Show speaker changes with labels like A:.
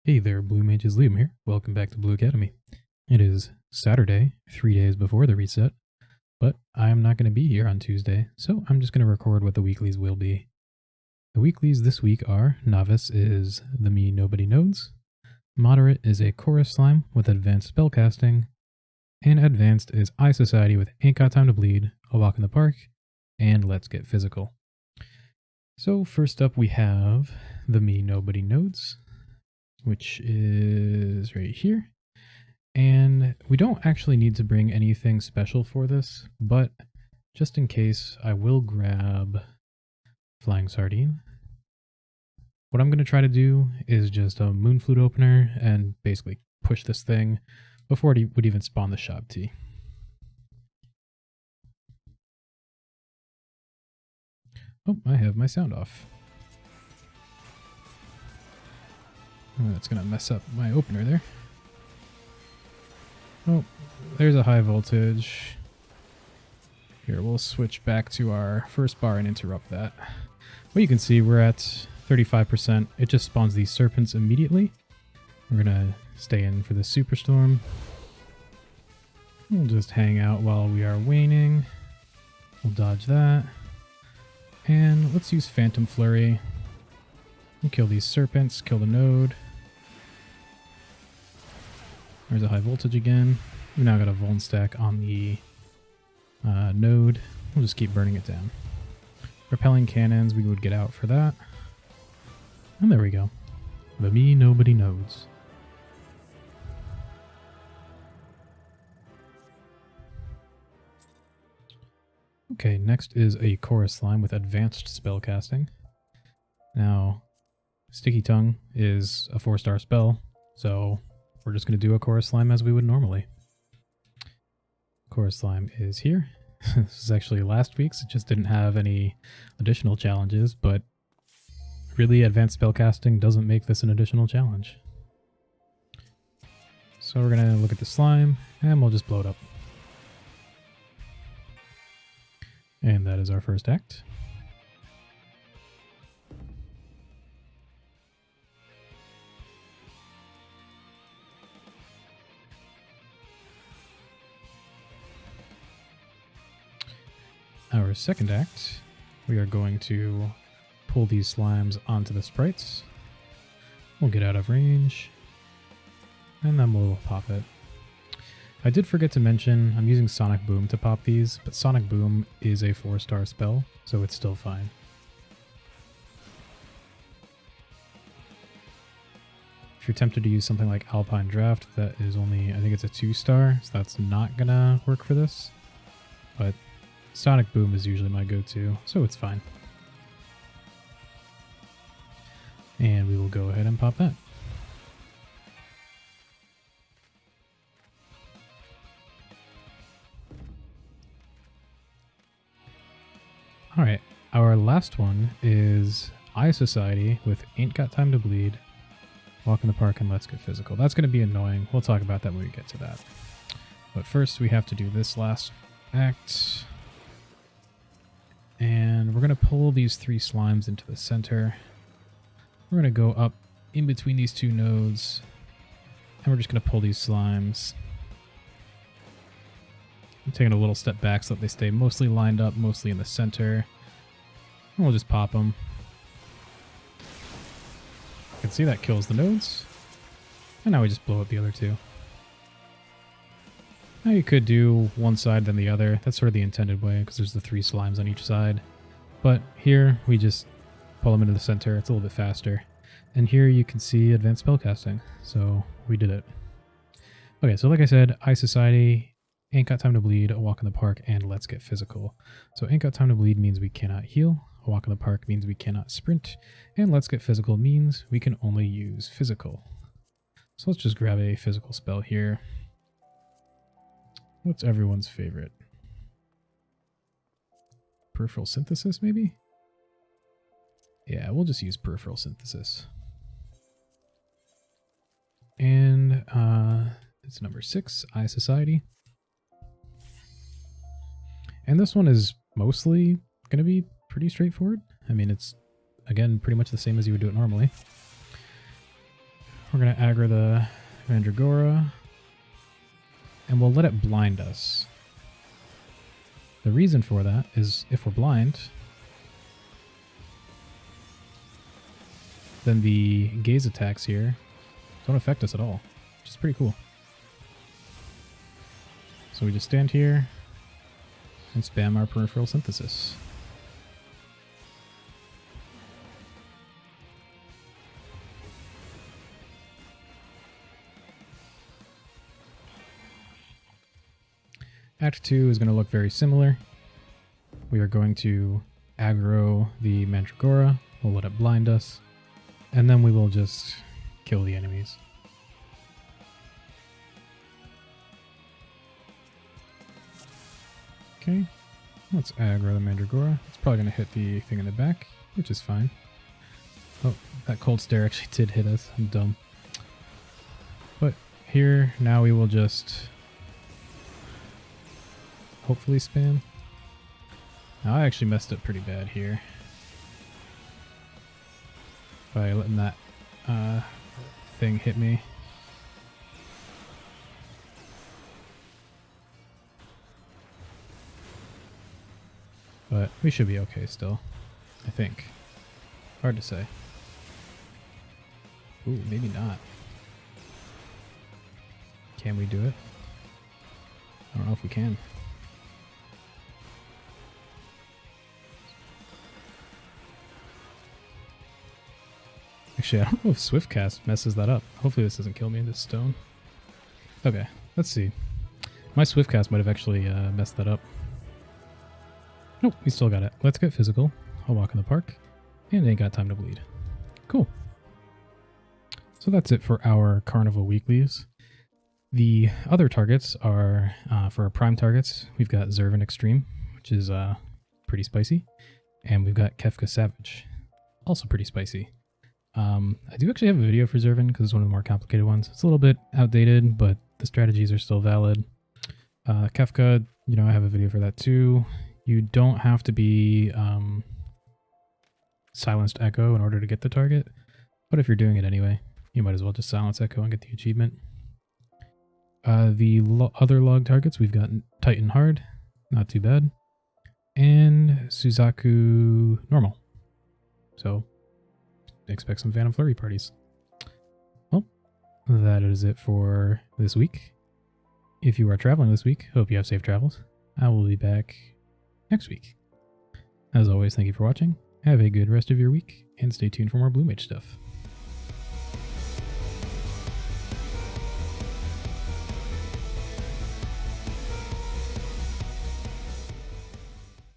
A: Hey there, Blue Mages, Liam here. Welcome back to Blue Academy. It is Saturday, 3 days before the reset, but I'm not going to be here on Tuesday, so I'm just going to record what the weeklies will be. The weeklies this week are: Novice is the Me Nobody Knows, Moderate is a Chorus Slime with Advanced Spellcasting, and Advanced is Eye Society with Ain't Got Time to Bleed, A Walk in the Park, and Let's Get Physical. So first up we have the Me Nobody Knows, which is right here. And we don't actually need to bring anything special for this, but just in case, I will grab Flying Sardine. What I'm going to try to do is just a Moon Flute opener and basically push this thing before it would even spawn the Shop Tea. Oh, I have my sound off. Oh, that's going to mess up my opener there. Oh, there's a high voltage. Here, we'll switch back to our first bar and interrupt that. Well, you can see we're at 35%. It just spawns these serpents immediately. We're going to stay in for the Superstorm. We'll just hang out while we are waning. We'll dodge that. And let's use Phantom Flurry. We'll kill these serpents, kill the node. There's a high voltage again. We've now got a Vuln stack on the node. We'll just keep burning it down. Repelling cannons, we would get out for that. And there we go. The Me Nobody Knows. Okay, next is a Chorus Slime with Advanced Spellcasting. Now, Sticky Tongue is a 4-star spell, so we're just going to do a Chorus Slime as we would normally. Chorus Slime is here. This is actually last week's. It just didn't have any additional challenges, but really Advanced Spellcasting doesn't make this an additional challenge. So we're going to look at the slime, and we'll just blow it up. And that is our first act. Our second act, we are going to pull these slimes onto the sprites. We'll get out of range, and then we'll pop it. I did forget to mention, I'm using Sonic Boom to pop these, but Sonic Boom is a 4-star spell, so it's still fine. If you're tempted to use something like Alpine Draft, that is only, I think it's a 2-star, so that's not gonna work for this. But Sonic Boom is usually my go-to, so it's fine. And we will go ahead and pop that. Alright, our last one is Eye Society with Ain't Got Time to Bleed, Walk in the Park, and Let's Get Physical. That's going to be annoying. We'll talk about that when we get to that. But first we have to do this last act. And we're going to pull these 3 slimes into the center. We're going to go up in between these 2 nodes. And we're just going to pull these slimes. I'm taking a little step back so that they stay mostly lined up, mostly in the center. And we'll just pop them. You can see that kills the nodes. And now we just blow up the other 2. Now you could do one side then the other. That's sort of the intended way because there's the 3 slimes on each side. But here we just pull them into the center. It's a little bit faster. And here you can see Advanced Spellcasting. So we did it. Okay, so like I said, Eye Society, Ain't Got Time to Bleed, A Walk in the Park, and Let's Get Physical. So Ain't Got Time to Bleed means we cannot heal. A Walk in the Park means we cannot sprint. And Let's Get Physical means we can only use physical. So let's just grab a physical spell here. What's everyone's favorite? Peripheral Synthesis, maybe? Yeah, we'll just use Peripheral Synthesis. And it's number 6, Eye Society. And this one is mostly going to be pretty straightforward. I mean, it's, again, pretty much the same as you would do it normally. we're going to aggro the Mandragora, and we'll let it blind us. The reason for that is if we're blind, then the gaze attacks here don't affect us at all, which is pretty cool. So we just stand here and spam our Peripheral Synthesis. Act 2 is going to look very similar. We are going to aggro the Mandragora, we'll let it blind us, and then we will just kill the enemies. Okay, let's aggro the Mandragora. It's probably going to hit the thing in the back, which is fine. Oh, that cold stare actually did hit us. I'm dumb. But here, now we will just hopefully spam. Now I actually messed up pretty bad here by letting that thing hit me. But we should be okay still, I think. Hard to say. Ooh, maybe not. Can we do it? I don't know if we can. Actually, I don't know if Swiftcast messes that up. Hopefully this doesn't kill me in this stone. Okay, let's see. My Swiftcast might have actually messed that up. Nope, we still got it. Let's get physical. I'll walk in the park. And ain't got time to bleed. Cool. So that's it for our Carnival weeklies. The other targets are, for our prime targets, we've got Zervin Extreme, which is pretty spicy. And we've got Kefka Savage, also pretty spicy. I do actually have a video for Zervin because it's one of the more complicated ones. It's a little bit outdated, but the strategies are still valid. Kefka, you know, I have a video for that too. You don't have to be silenced echo in order to get the target, but if you're doing it anyway, you might as well just silence echo and get the achievement. The other log targets, we've got Titan Hard, not too bad, and Suzaku Normal. So expect some Phantom Flurry parties. Well, that is it for this week. If you are traveling this week, hope you have safe travels. I will be back next week. As always, thank you for watching. Have a good rest of your week, and stay tuned for more Blue Mage stuff.